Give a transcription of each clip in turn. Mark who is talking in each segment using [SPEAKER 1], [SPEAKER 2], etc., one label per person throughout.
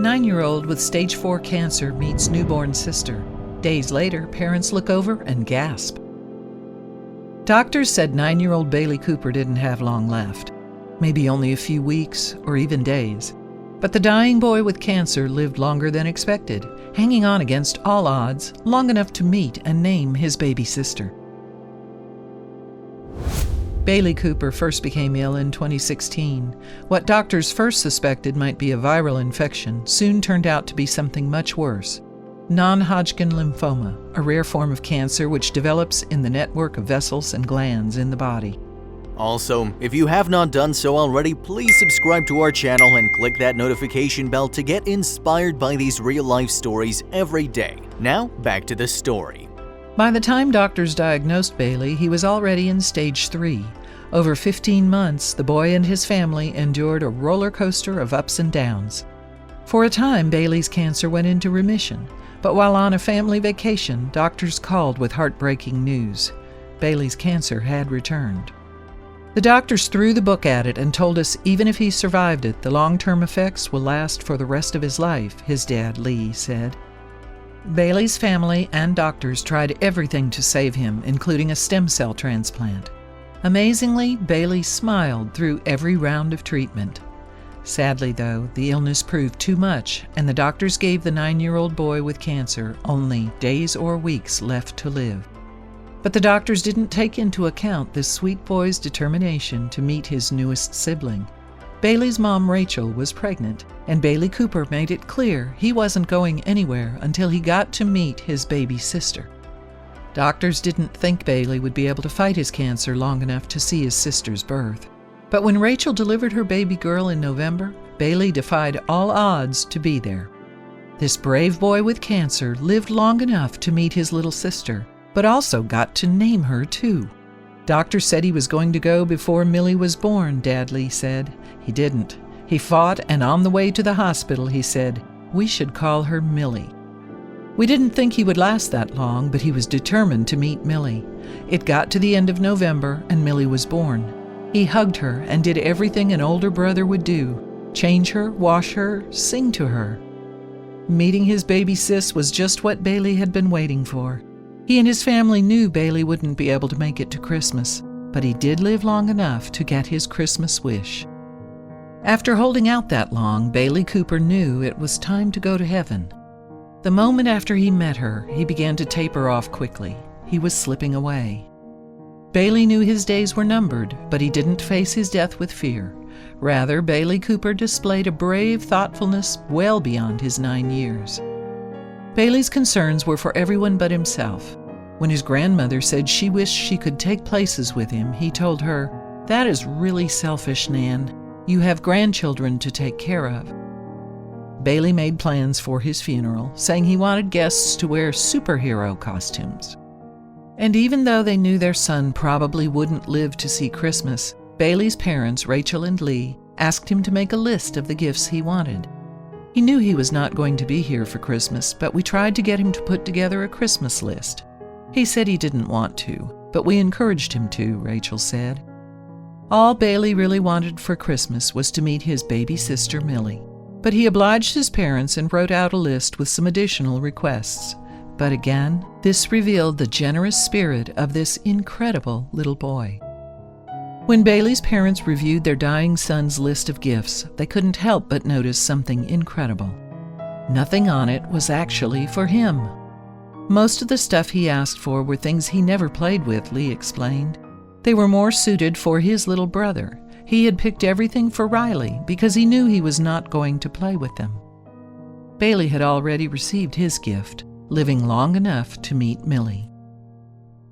[SPEAKER 1] 9-year-old with stage 4 cancer meets newborn sister. Days later, parents look over and gasp. Doctors said 9-year-old Bailey Cooper didn't have long left. Maybe only a few weeks or even days. But the dying boy with cancer lived longer than expected, hanging on against all odds, long enough to meet and name his baby sister. Bailey Cooper first became ill in 2016. What doctors first suspected might be a viral infection soon turned out to be something much worse. Non-Hodgkin lymphoma, a rare form of cancer which develops in the network of vessels and glands in the body.
[SPEAKER 2] Also, if you have not done so already, please subscribe to our channel and click that notification bell to get inspired by these real-life stories every day. Now, back to the story.
[SPEAKER 1] By the time doctors diagnosed Bailey, he was already in stage 3. Over 15 months, the boy and his family endured a roller coaster of ups and downs. For a time, Bailey's cancer went into remission, but while on a family vacation, doctors called with heartbreaking news. Bailey's cancer had returned. The doctors threw the book at it and told us even if he survived it, the long-term effects will last for the rest of his life, his dad, Lee, said. Bailey's family and doctors tried everything to save him, including a stem cell transplant. Amazingly, Bailey smiled through every round of treatment. Sadly, though, the illness proved too much, and the doctors gave the 9-year-old boy with cancer only days or weeks left to live. But the doctors didn't take into account this sweet boy's determination to meet his newest sibling. Bailey's mom, Rachel, was pregnant, and Bailey Cooper made it clear he wasn't going anywhere until he got to meet his baby sister. Doctors didn't think Bailey would be able to fight his cancer long enough to see his sister's birth. But when Rachel delivered her baby girl in November, Bailey defied all odds to be there. This brave boy with cancer lived long enough to meet his little sister, but also got to name her too. Doctors said he was going to go before Millie was born, Dad Lee said. He didn't. He fought, and on the way to the hospital he said, "We should call her Millie." We didn't think he would last that long, but he was determined to meet Millie. It got to the end of November, and Millie was born. He hugged her and did everything an older brother would do: change her, wash her, sing to her. Meeting his baby sis was just what Bailey had been waiting for. He and his family knew Bailey wouldn't be able to make it to Christmas, but he did live long enough to get his Christmas wish. After holding out that long, Bailey Cooper knew it was time to go to heaven. The moment after he met her, he began to taper off quickly. He was slipping away. Bailey knew his days were numbered, but he didn't face his death with fear. Rather, Bailey Cooper displayed a brave thoughtfulness well beyond his 9 years. Bailey's concerns were for everyone but himself. When his grandmother said she wished she could take places with him, he told her, "That is really selfish, Nan. You have grandchildren to take care of." Bailey made plans for his funeral, saying he wanted guests to wear superhero costumes. And even though they knew their son probably wouldn't live to see Christmas, Bailey's parents, Rachel and Lee, asked him to make a list of the gifts he wanted. He knew he was not going to be here for Christmas, but we tried to get him to put together a Christmas list. He said he didn't want to, but we encouraged him to, Rachel said. All Bailey really wanted for Christmas was to meet his baby sister, Millie. But he obliged his parents and wrote out a list with some additional requests. But again, this revealed the generous spirit of this incredible little boy. When Bailey's parents reviewed their dying son's list of gifts, they couldn't help but notice something incredible. Nothing on it was actually for him. Most of the stuff he asked for were things he never played with, Lee explained. They were more suited for his little brother. He had picked everything for Riley because he knew he was not going to play with them. Bailey had already received his gift, living long enough to meet Millie.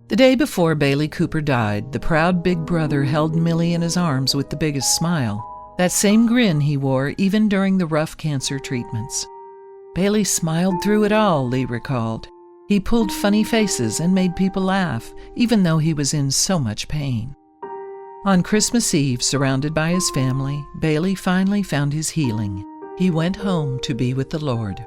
[SPEAKER 1] The day before Bailey Cooper died, the proud big brother held Millie in his arms with the biggest smile, that same grin he wore even during the rough cancer treatments. Bailey smiled through it all, Lee recalled. He pulled funny faces and made people laugh, even though he was in so much pain. On Christmas Eve, surrounded by his family, Bailey finally found his healing. He went home to be with the Lord.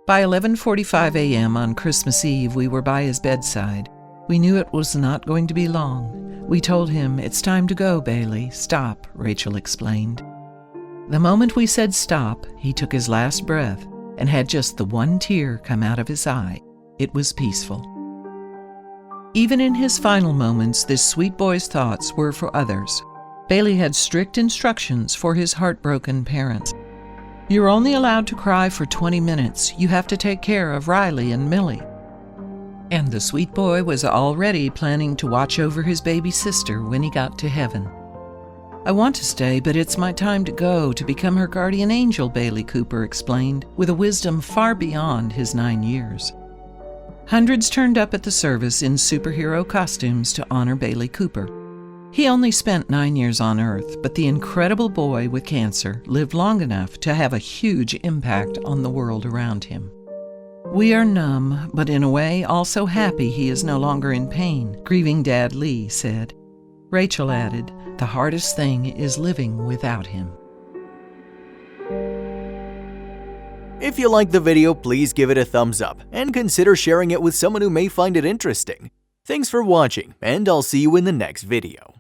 [SPEAKER 1] By 11:45 a.m. on Christmas Eve, we were by his bedside. We knew it was not going to be long. We told him, "It's time to go, Bailey. Stop," Rachel explained. The moment we said stop, he took his last breath and had just the one tear come out of his eye. It was peaceful. Even in his final moments, this sweet boy's thoughts were for others. Bailey had strict instructions for his heartbroken parents. "You're only allowed to cry for 20 minutes. You have to take care of Riley and Millie." And the sweet boy was already planning to watch over his baby sister when he got to heaven. "I want to stay, but it's my time to go to become her guardian angel," Bailey Cooper explained, with a wisdom far beyond his 9 years. Hundreds turned up at the service in superhero costumes to honor Bailey Cooper. He only spent 9 years on Earth, but the incredible boy with cancer lived long enough to have a huge impact on the world around him. "We are numb, but in a way also happy he is no longer in pain," grieving Dad Lee said. Rachel added, "The hardest thing is living without him."
[SPEAKER 2] If you liked the video, please give it a thumbs up and consider sharing it with someone who may find it interesting. Thanks for watching, and I'll see you in the next video.